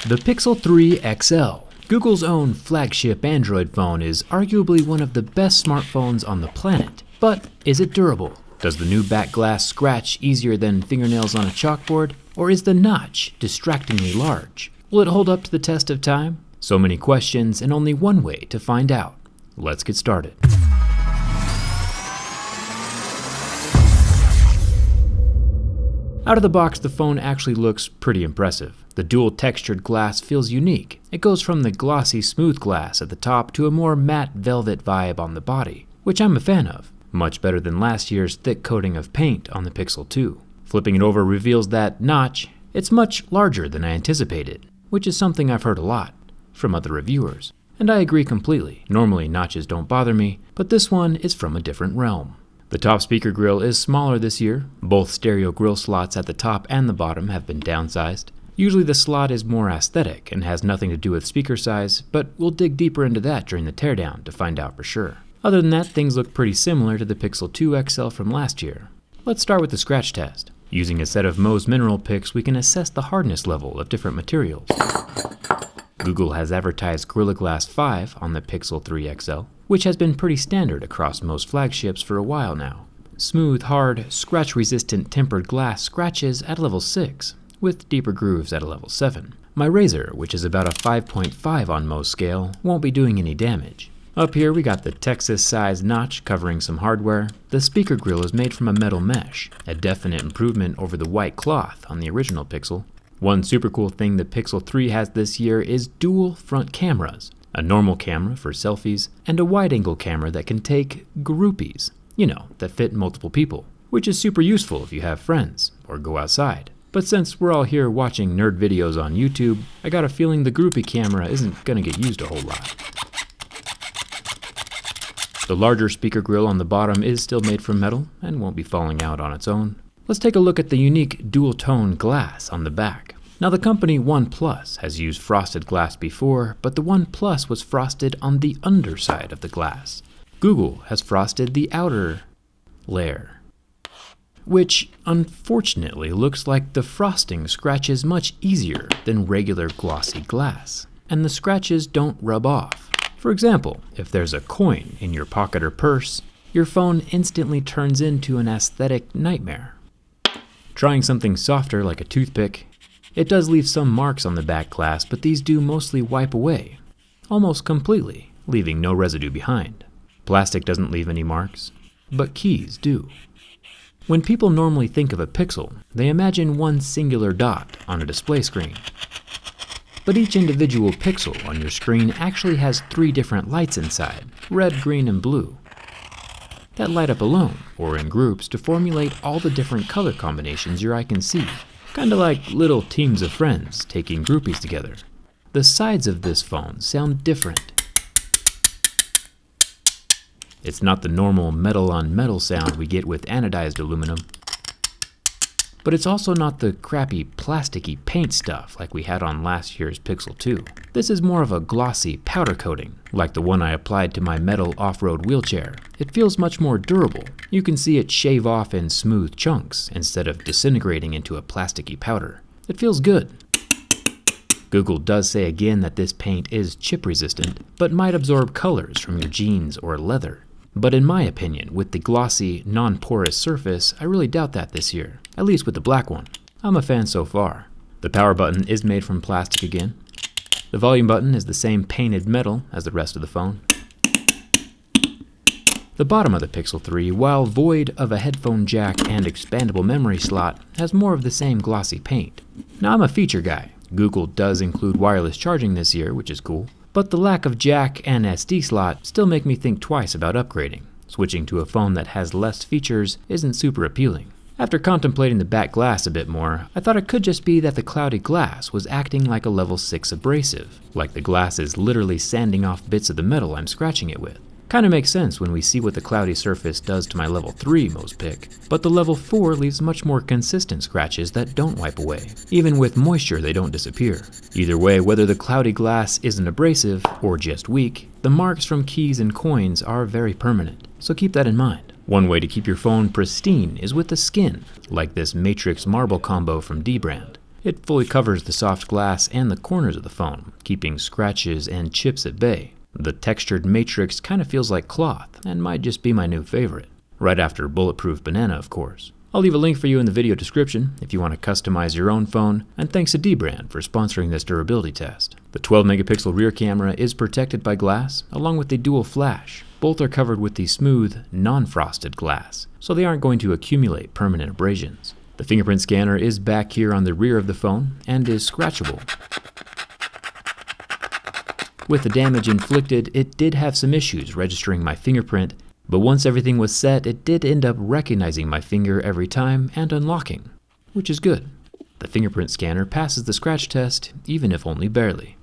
The Pixel 3 XL, Google's own flagship Android phone, is arguably one of the best smartphones on the planet. But is it durable? Does the new back glass scratch easier than fingernails on a chalkboard? Or is the notch distractingly large? Will it hold up to the test of time? So many questions and only one way to find out. Let's get started. Out of the box, the phone actually looks pretty impressive. The dual textured glass feels unique. It goes from the glossy smooth glass at the top to a more matte velvet vibe on the body, which I'm a fan of. Much better than last year's thick coating of paint on the Pixel 2. Flipping it over reveals that notch. It's much larger than I anticipated, which is something I've heard a lot from other reviewers. And I agree completely. Normally notches don't bother me, but this one is from a different realm. The top speaker grill is smaller this year. Both stereo grill slots at the top and the bottom have been downsized. Usually the slot is more aesthetic and has nothing to do with speaker size, but we'll dig deeper into that during the teardown to find out for sure. Other than that, things look pretty similar to the Pixel 2 XL from last year. Let's start with the scratch test. Using a set of Mohs mineral picks, we can assess the hardness level of different materials. Google has advertised Gorilla Glass 5 on the Pixel 3 XL, which has been pretty standard across most flagships for a while now. Smooth, hard, scratch-resistant tempered glass scratches at level 6, with deeper grooves at a level 7. My Razr, which is about a 5.5 on Mohs scale, won't be doing any damage. Up here we got the Texas-sized notch covering some hardware. The speaker grill is made from a metal mesh, a definite improvement over the white cloth on the original Pixel. One super cool thing the Pixel 3 has this year is dual front cameras. A normal camera for selfies, and a wide-angle camera that can take groupies, that fit multiple people, which is super useful if you have friends or go outside. But since we're all here watching nerd videos on YouTube, I got a feeling the groupie camera isn't gonna get used a whole lot. The larger speaker grill on the bottom is still made from metal and won't be falling out on its own. Let's take a look at the unique dual-tone glass on the back. Now the company OnePlus has used frosted glass before, but the OnePlus was frosted on the underside of the glass. Google has frosted the outer layer, which unfortunately looks like the frosting scratches much easier than regular glossy glass, and the scratches don't rub off. For example, if there's a coin in your pocket or purse, your phone instantly turns into an aesthetic nightmare. Trying something softer like a toothpick, it does leave some marks on the back glass, but these do mostly wipe away, almost completely, leaving no residue behind. Plastic doesn't leave any marks, but keys do. When people normally think of a Pixel, they imagine one singular dot on a display screen. But each individual pixel on your screen actually has 3 different lights inside, red, green, and blue, that light up alone or in groups to formulate all the different color combinations your eye can see. Kinda like little teams of friends taking groupies together. The sides of this phone sound different. It's not the normal metal-on-metal sound we get with anodized aluminum, but it's also not the crappy plasticky paint stuff like we had on last year's Pixel 2. This is more of a glossy powder coating, like the one I applied to my metal off-road wheelchair. It feels much more durable. You can see it shave off in smooth chunks instead of disintegrating into a plasticky powder. It feels good. Google does say again that this paint is chip resistant, but might absorb colors from your jeans or leather. But in my opinion, with the glossy, non-porous surface, I really doubt that this year, at least with the black one. I'm a fan so far. The power button is made from plastic again. The volume button is the same painted metal as the rest of the phone. The bottom of the Pixel 3, while void of a headphone jack and expandable memory slot, has more of the same glossy paint. Now I'm a feature guy. Google does include wireless charging this year, which is cool. But the lack of jack and SD slot still make me think twice about upgrading. Switching to a phone that has less features isn't super appealing. After contemplating the back glass a bit more, I thought it could just be that the cloudy glass was acting like a level 6 abrasive, like the glass is literally sanding off bits of the metal I'm scratching it with. Kinda makes sense when we see what the cloudy surface does to my level 3 Mohs pick, but the level 4 leaves much more consistent scratches that don't wipe away. Even with moisture, they don't disappear. Either way, whether the cloudy glass isn't abrasive or just weak, the marks from keys and coins are very permanent, so keep that in mind. One way to keep your phone pristine is with the skin, like this Matrix marble combo from Dbrand. It fully covers the soft glass and the corners of the phone, keeping scratches and chips at bay. The textured matrix kind of feels like cloth and might just be my new favorite. Right after Bulletproof Banana, of course. I'll leave a link for you in the video description if you want to customize your own phone, and thanks to Dbrand for sponsoring this durability test. The 12 megapixel rear camera is protected by glass, along with the dual flash. Both are covered with the smooth, non-frosted glass, so they aren't going to accumulate permanent abrasions. The fingerprint scanner is back here on the rear of the phone and is scratchable. With the damage inflicted, it did have some issues registering my fingerprint, but once everything was set, it did end up recognizing my finger every time and unlocking, which is good. The fingerprint scanner passes the scratch test, even if only barely.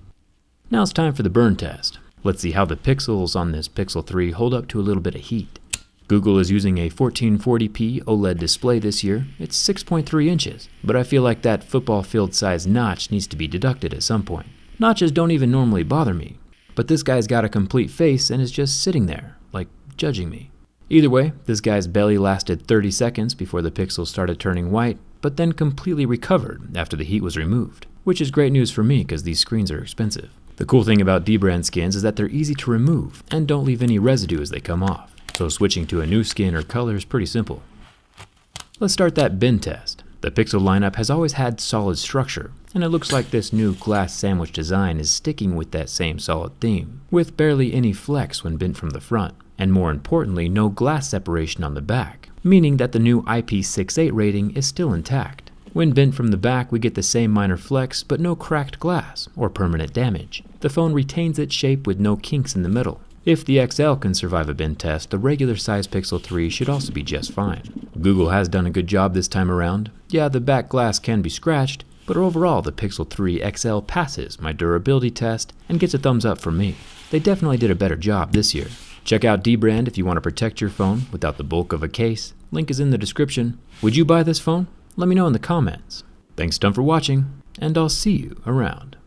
Now it's time for the burn test. Let's see how the pixels on this Pixel 3 hold up to a little bit of heat. Google is using a 1440p OLED display this year. It's 6.3 inches, but I feel like that football field size notch needs to be deducted at some point. Notches don't even normally bother me, but this guy's got a complete face and is just sitting there, like judging me. Either way, this guy's belly lasted 30 seconds before the pixels started turning white, but then completely recovered after the heat was removed, which is great news for me because these screens are expensive. The cool thing about Dbrand skins is that they're easy to remove and don't leave any residue as they come off, so switching to a new skin or color is pretty simple. Let's start that bin test. The Pixel lineup has always had solid structure, and it looks like this new glass sandwich design is sticking with that same solid theme, with barely any flex when bent from the front, and more importantly, no glass separation on the back, meaning that the new IP68 rating is still intact. When bent from the back, we get the same minor flex, but no cracked glass or permanent damage. The phone retains its shape with no kinks in the middle. If the XL can survive a bend test, the regular size Pixel 3 should also be just fine. Google has done a good job this time around. Yeah, the back glass can be scratched, but overall the Pixel 3 XL passes my durability test and gets a thumbs up from me. They definitely did a better job this year. Check out Dbrand if you want to protect your phone without the bulk of a case. Link is in the description. Would you buy this phone? Let me know in the comments. Thanks a ton for watching, and I'll see you around.